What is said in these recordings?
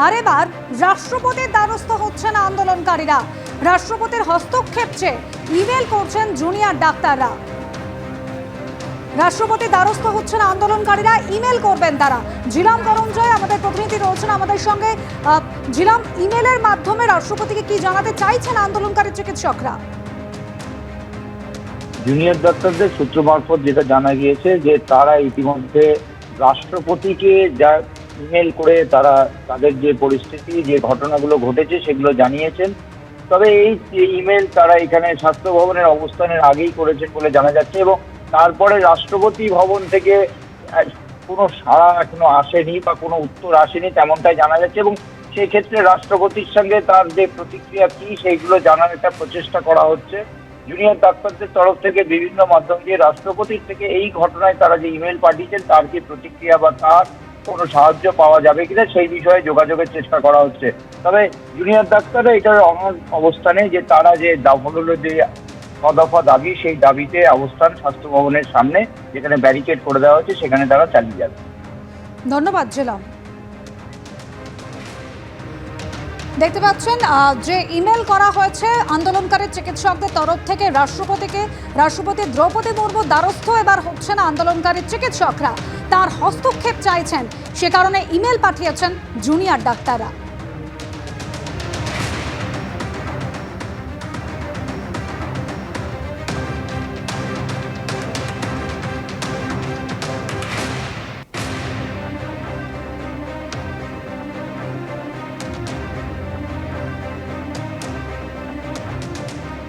আর এবার রাষ্ট্রপতির দ্বারস্থ হচ্ছেন আন্দোলনকারীরা। রাষ্ট্রপতির হস্তক্ষেপ চেয়ে ইমেল করছেন জুনিয়র ডাক্তাররা। রাষ্ট্রপতির দ্বারস্থ হচ্ছেন আন্দোলনকারীরা, ইমেল করবেন তারা। জিলাম করঞ্জয় আমাদের প্রতিনিধি রয়েছেন আমাদের সঙ্গে। জিলাম, ইমেলের মাধ্যমে রাষ্ট্রপতিকে কি জানাতে চাইছেন আন্দোলনকারী চিকিৎসকরা? জুনিয়র ডাক্তারদের সূত্র মারফত যেটা জানা গিয়েছে যে তারা ইতিমধ্যে রাষ্ট্রপতিকে যা ইমেল করে তারা তাদের যে পরিস্থিতি, যে ঘটনাগুলো ঘটেছে সেগুলো জানিয়েছেন। তবে এই ইমেল তারা এখানে স্বাস্থ্য ভবনের অবস্থানের আগেই করেছেন বলে জানা যাচ্ছে, এবং তারপরে রাষ্ট্রপতি ভবন থেকে কোনো সাড়া এখনো আসেনি বা কোনো উত্তর আসেনি তেমনটাই জানা যাচ্ছে, এবং সেই ক্ষেত্রে রাষ্ট্রপতির সঙ্গে তার যে প্রতিক্রিয়া কি সেইগুলো জানার একটা প্রচেষ্টা করা হচ্ছে। জুনিয়র ডাক্তারদের তরফ থেকে বিভিন্ন মাধ্যম দিয়ে রাষ্ট্রপতির থেকে এই ঘটনায় তারা যে ইমেল পাঠিয়েছেন তার কি প্রতিক্রিয়া বা তার কোনো সাহায্য পাওয়া যাবে কিনা সেই বিষয়ে যোগাযোগের চেষ্টা করা হচ্ছে। তবে জুনিয়র ডাক্তাররা এটার অবস্থানে যে তারা যে হলো যে দফা দাবি, সেই দাবিতে অবস্থান স্বাস্থ্য ভবনের সামনে, যেখানে ব্যারিকেড করে দেওয়া হচ্ছে, সেখানে তারা চালিয়ে যাবে। ধন্যবাদ জিলাম। দেখতে পাচ্ছেন যে ইমেল করা হয়েছে আন্দোলনকারী চিকিৎসকদের তরফ থেকে রাষ্ট্রপতিকে। রাষ্ট্রপতি দ্রৌপদী মুর্মুর দ্বারস্থ এবার হচ্ছেন আন্দোলনকারী চিকিৎসকরা, তার হস্তক্ষেপ চাইছেন, সে কারণে ইমেল পাঠিয়েছেন জুনিয়র ডাক্তাররা।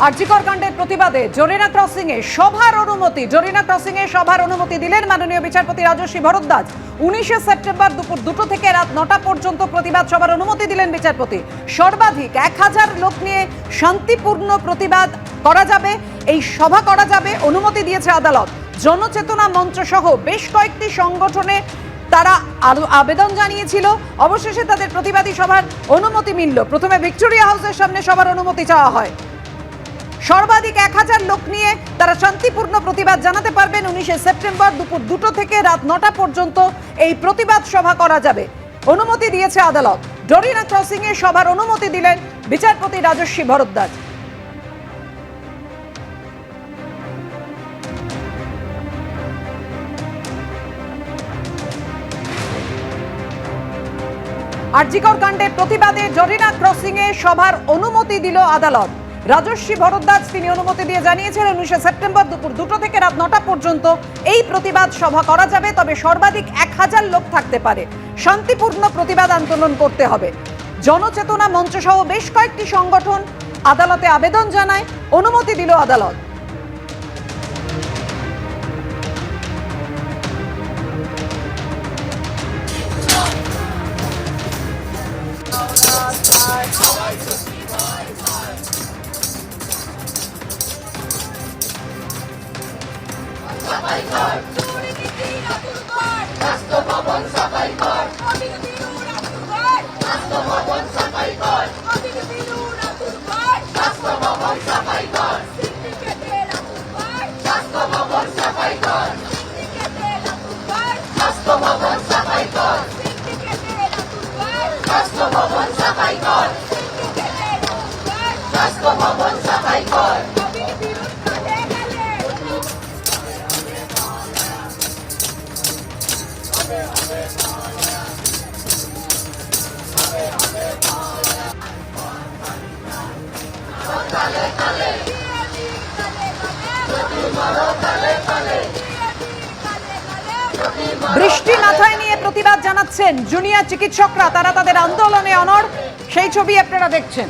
আরজিকর কাণ্ডের প্রতিবাদে জরিনা ক্রসিং এ সভার অনুমতি দিলেন মাননীয় বিচারপতি রাজস্বী ভরদ্বাজ। 19 সেপ্টেম্বর দুপুর 2টো থেকে রাত 9টা পর্যন্ত প্রতিবাদ সভার অনুমতি দিলেন বিচারপতি। সর্বাধিক 1000 লোক নিয়ে শান্তিপূর্ণ প্রতিবাদ করা যাবে, এই সভা করা যাবে, অনুমতি দিয়েছে আদালত। জনচেতনা মঞ্চ সহ বেশ কয়েকটি সংগঠনে তারা আবেদন জানিয়েছিল, অবশেষে তাদের প্রতিবাদী সভার অনুমতি মিলল। প্রথমে ভিক্টোরিয়া হাউসের সামনে সভার অনুমতি চাওয়া হয়। সর্বাধিক 1000 লোক নিয়ে তারা শান্তিপূর্ণ প্রতিবাদ জানাতে পারবেন। 19 সেপ্টেম্বর দুপুর 2টো থেকে রাত 9টা পর্যন্ত এই প্রতিবাদ সভা করা যাবে, অনুমতি দিয়েছে আদালত। জরিনা ক্রসিং এ সভার অনুমতি দিলেন বিচারপতি রাজস্বী ভরদ্বাজ। আরজিকর কাণ্ডের প্রতিবাদে জরিনা ক্রসিং এ সভার অনুমতি দিল আদালত। রাজস্বী ভরদ্বাজ তিনি অনুমতি দিয়ে জানিয়েছেন 19 সেপ্টেম্বর দুপুর 2টো থেকে রাত 9টা পর্যন্ত এই প্রতিবাদ সভা করা যাবে, তবে সর্বাধিক 1000 লোক থাকতে পারে। শান্তিপূর্ণ প্রতিবাদ আন্দোলন করতে হবে। জনচেতনা মঞ্চ সহ বেশ কয়েকটি সংগঠন আদালতে আবেদন জানায়, অনুমতি দিল আদালত। বৃষ্টি মাথায় নিয়ে প্রতিবাদ জানাচ্ছেন জুনিয়র চিকিৎসকরা, তারা তাদের আন্দোলনে অনড়, সেই ছবি আপনারা দেখছেন।